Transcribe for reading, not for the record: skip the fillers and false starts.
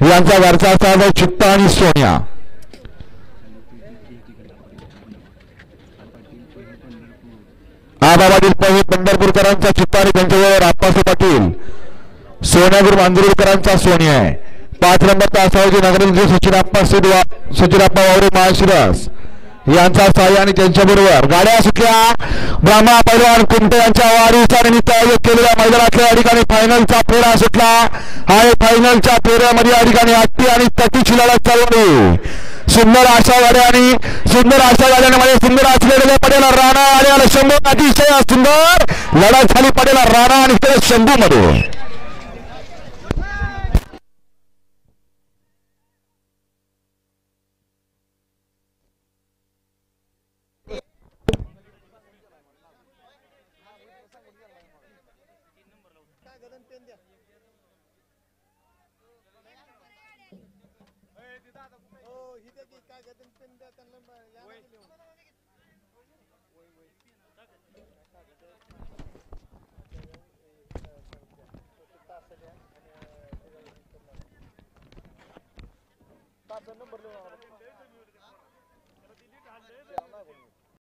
यांचा घरचा साज चित्ता आणि सोन्या. आबा पाटील पंढरपूरकरांचा चित्ता आणि त्यांच्याबरोबर आप्पासाहेब पाटील सोन्यागुरु मांजरेकरांचा सोन्या आहे. 5 नंबरचा असावजी नगरचे सचिनप्पा वावरे माळशिरस यांचा साई आणि त्यांच्याबरोबर गाड्या सुटल्या. ब्रह्मा पैलवान कुंटे यांच्या वाढीच्या निमित्त आयोजित केलेल्या मैदानातल्या या ठिकाणी फायनलचा फेरा सुटला आणि फायनलच्या फेऱ्यामध्ये या ठिकाणी अट्टी आणि तटीची लढत चालवली. सुंदर अशा गाड्या आणि सुंदर अशा गाड्यांमध्ये सुंदर असलेले पडेल राणा आणि शंभू अतिशय सुंदर लढत झाली पडेल राणा आणि शंभू मध्ये. नंबर